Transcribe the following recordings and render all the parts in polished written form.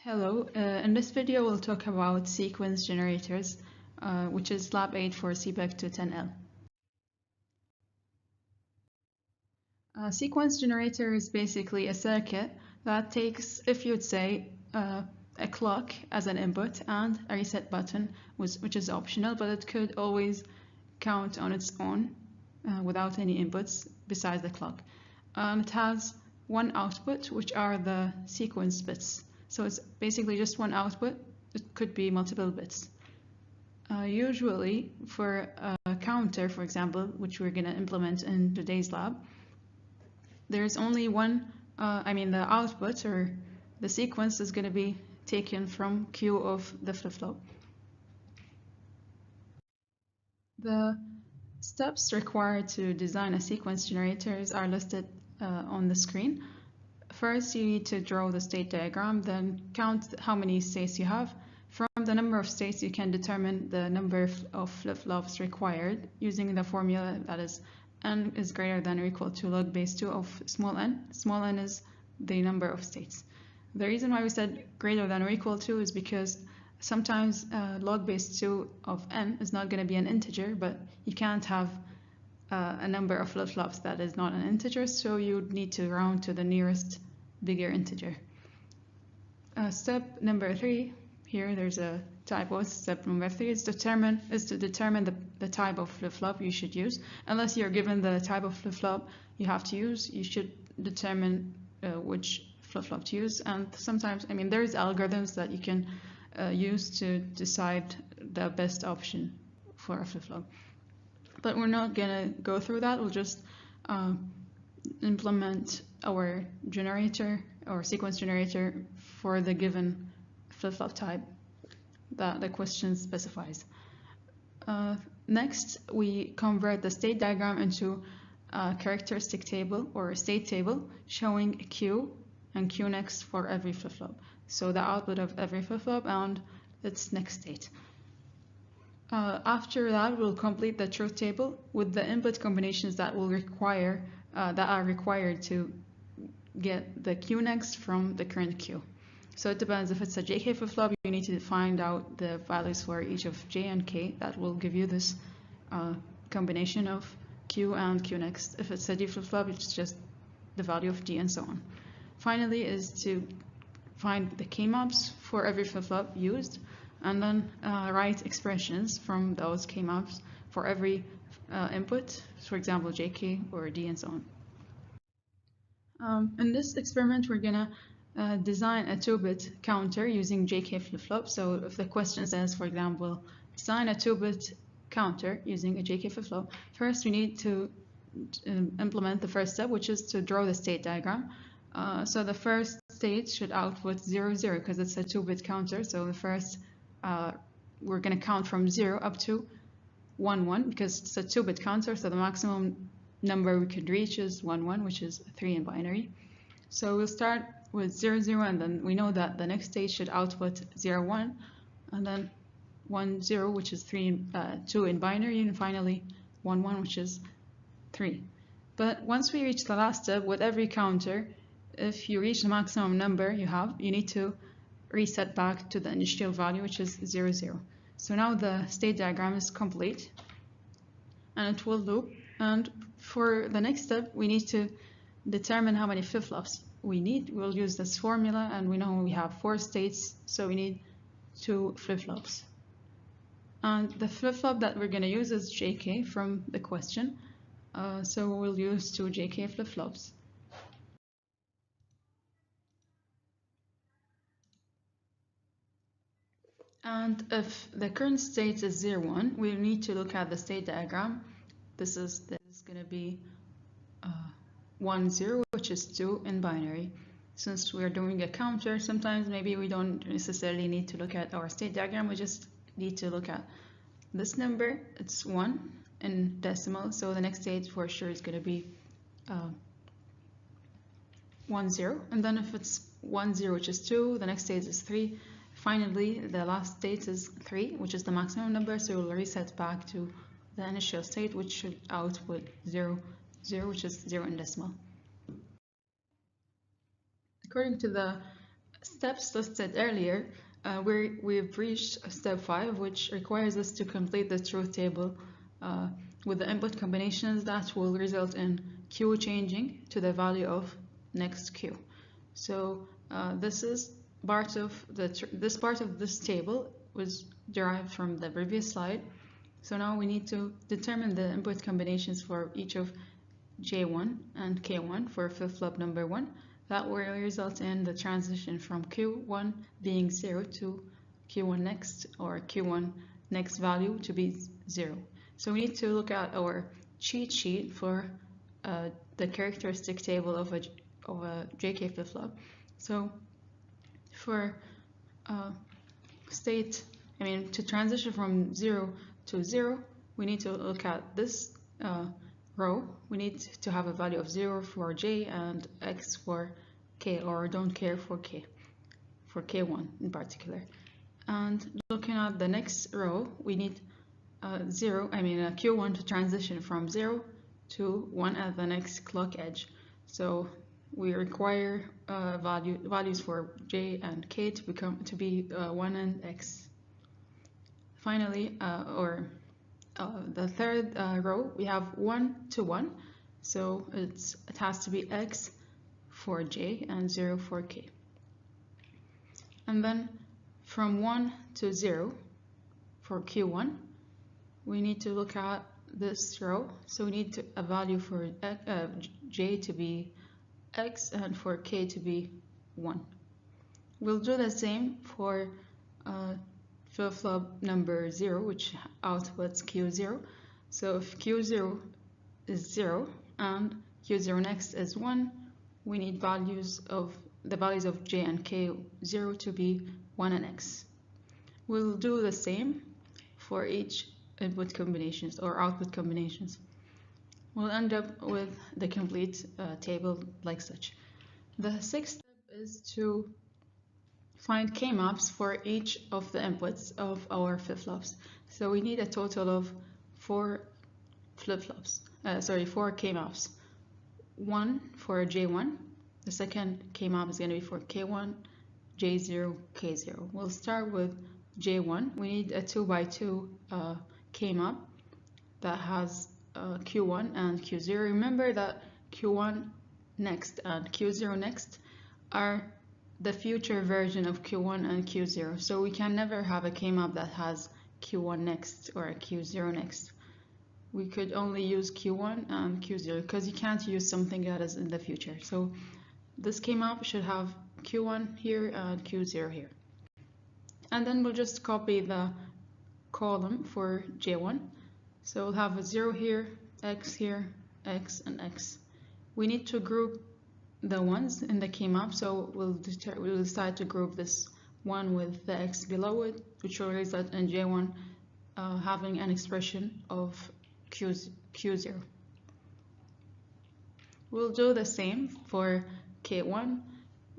Hello, in this video we'll talk about sequence generators, which is lab 8 for CBEC 210L. A sequence generator is basically a circuit that takes, if you'd say, a clock as an input and a reset button, which is optional, but it could always count on its own without any inputs besides the clock. It has one output, which are the sequence bits. So it's basically just one output. It could be multiple bits. Usually for a counter, for example, which we're going to implement in today's lab, there's only one, the output or the sequence is going to be taken from Q of the flip-flop. The steps required to design a sequence generators are listed on the screen. First, you need to draw the state diagram, then count how many states you have. From the number of states, you can determine the number of flip-flops required using the formula that is n is greater than or equal to log base 2 of small n. Small n is the number of states. The reason why we said greater than or equal to is because sometimes log base 2 of n is not going to be an integer, but you can't have a number of flip-flops that is not an integer, so you would need to round to the nearest bigger integer. Step number 3, here there's a typo. Step number 3 is to determine the type of flip-flop you should use. Unless you're given the type of flip-flop you have to use, you should determine which flip-flop to use. And sometimes, there's algorithms that you can use to decide the best option for a flip-flop. But we're not gonna go through that. We'll just implement our generator or sequence generator for the given flip-flop type that the question specifies. Next, we convert the state diagram into a characteristic table or a state table showing Q and Q next for every flip-flop. So the output of every flip-flop and its next state. After that, we'll complete the truth table with the input combinations that are required to get the Q next from the current Q. So it depends. If it's a JK flip-flop, you need to find out the values for each of J and K. That will give you this combination of Q and Q next. If it's a D flip-flop, it's just the value of D and so on. Finally is to find the K-maps for every flip-flop used, and then write expressions from those K-maps for every input, for example, JK or D and so on. In this experiment, we're gonna design a 2-bit counter using JK flip-flop. So if the question says, for example, design a 2-bit counter using a JK flip-flop, first we need to implement the first step, which is to draw the state diagram. So the first state should output 0, 0 because it's a 2-bit counter. So the first we're going to count from 0 up to 1, 1 because it's a 2-bit counter, so the maximum number we could reach is 1, 1, which is 3 in binary. So we'll start with 0, 0, and then we know that the next state should output 0, 1, and then 1, 0, which is 2 in binary, and finally 1, 1, which is 3. But once we reach the last step, with every counter, if you reach the maximum number you have, you need to reset back to the initial value, which is 0, 0. So now the state diagram is complete and it will loop. And for the next step, we need to determine how many flip-flops we need. We'll use this formula, and we know we have 4 states, so we need 2 flip-flops. And the flip-flop that we're going to use is JK from the question. So we'll use 2 JK flip-flops. And if the current state is 0, 1, we need to look at the state diagram. This is going to be 1, 0, which is 2 in binary. Since we're doing a counter, sometimes maybe we don't necessarily need to look at our state diagram. We just need to look at this number. It's 1 in decimal, so the next state for sure is going to be 1, 0. And then if it's 1, 0, which is 2, the next state is 3. Finally, the last state is 3, which is the maximum number, so we'll reset back to the initial state, which should output 0, 0, which is 0 in decimal. According to the steps listed earlier, we've reached step 5, which requires us to complete the truth table uh, with the input combinations that will result in Q changing to the value of next Q. So this is part of this part of this table was derived from the previous slide. So now we need to determine the input combinations for each of J1 and K1 for flip-flop number 1. That will result in the transition from Q1 being 0 to Q1 next, or Q1 next value to be 0. So we need to look at our cheat sheet for the characteristic table of a JK flip-flop. So for to transition from 0 to 0, we need to look at this row. We need to have a value of 0 for J and X for K, or don't care for K, for K1 in particular. And looking at the next row, we need Q1 to transition from 0 to 1 at the next clock edge. So we require values for J and K to be 1 and X. Finally, the third row, we have 1 to 1, so it has to be X for J and 0 for K. And then from 1 to 0 for Q1, we need to look at this row. So we need a value for J to be X and for K to be 1. We'll do the same for flip-flop number 0, which outputs Q0. So if Q0 is 0 and Q0 next is 1, we need the values of J and K0 to be 1 and X. We'll do the same for each input combinations or output combinations. We'll end up with the complete table like such. The sixth step is to find K-maps for each of the inputs of our flip-flops. So we need a total of 4 K-maps. One for J1, the second K-map is going to be for K1, J0, K0. We'll start with J1. We need a 2x2 K-map that has Q1 and Q0. Remember that Q1 next and Q0 next are the future version of Q1 and Q0. So we can never have a K-map that has Q1 next or a Q0 next. We could only use Q1 and Q0 because you can't use something that is in the future. So this K-map should have Q1 here and Q0 here. And then we'll just copy the column for J1. So we'll have a 0 here, X here, X and X. We need to group the ones in the K-map, so we'll decide to group this one with the X below it, which will result in J1 having an expression of Q0. We'll do the same for K1.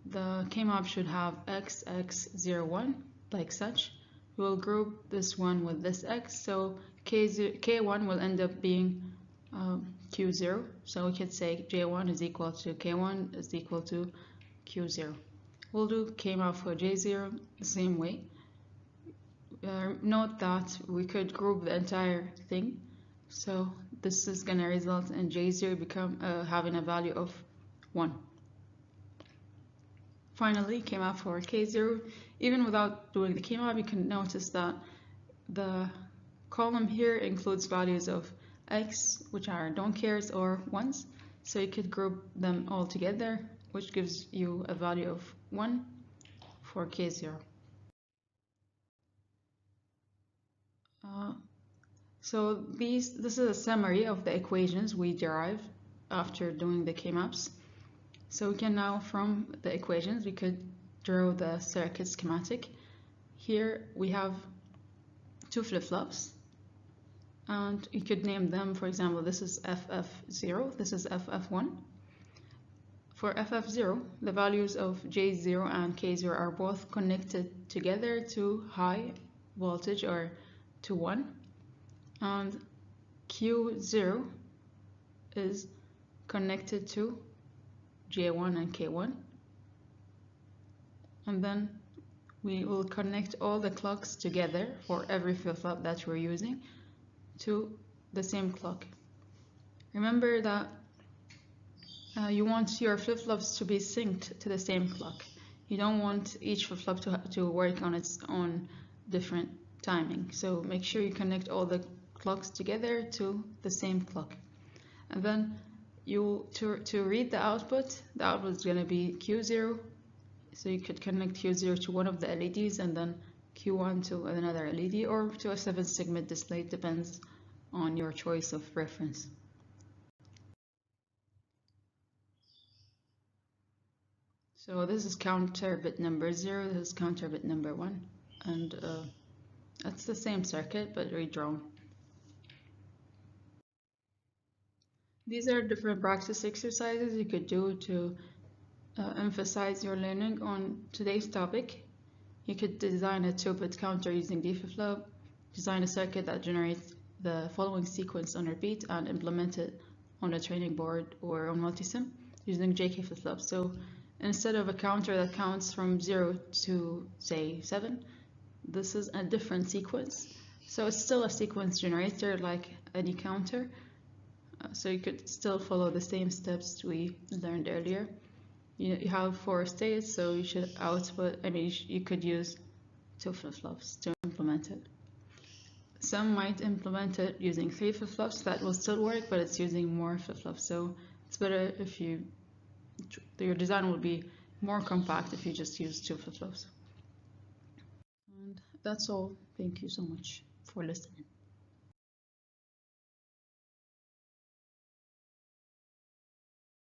The K-map should have X, X, 0, 1, like such. We'll group this one with this X, so K1 will end up being Q0, so we could say J1 is equal to K1 is equal to Q0. We'll do K-map for J0 the same way. Note that we could group the entire thing, so this is going to result in J0 having a value of 1. Finally, K-map for K0. Even without doing the K-map, you can notice that the column here includes values of X, which are don't cares or ones, so you could group them all together, which gives you a value of 1 for K0. So this is a summary of the equations we derive after doing the K-maps. So we can now, from the equations, we could draw the circuit schematic. Here we have 2 flip-flops, and you could name them. For example, this is FF0, this is FF1. For FF0, the values of J0 and K0 are both connected together to high voltage or to 1, and Q0 is connected to J1 and K1. and then we will connect all the clocks together for every flip-flop that we're using to the same clock. Remember that you want your flip-flops to be synced to the same clock. You don't want each flip-flop to work on its own different timing. So make sure you connect all the clocks together to the same clock. And then to read the output is going to be Q0. So you could connect Q0 to one of the LEDs and then Q1 to another LED or to a 7-segment display. It depends on your choice of reference. So this is counter bit number 0, this is counter bit number 1, and that's the same circuit but redrawn. These are different practice exercises you could do to emphasize your learning on today's topic. You could design a 2-bit counter using D flip-flop, design a circuit that generates the following sequence on repeat, and implement it on a training board or on multisim using JK flip-flop. So instead of a counter that counts from 0 to, say, 7, this is a different sequence. So it's still a sequence generator like any counter. So you could still follow the same steps we learned earlier. You have 4 states, so you should output, you could use 2 flip-flops to implement it. Some might implement it using 3 flip-flops. That will still work, but it's using more flip-flops. So it's better if your design will be more compact if you just use 2 flip-flops. And that's all. Thank you so much for listening.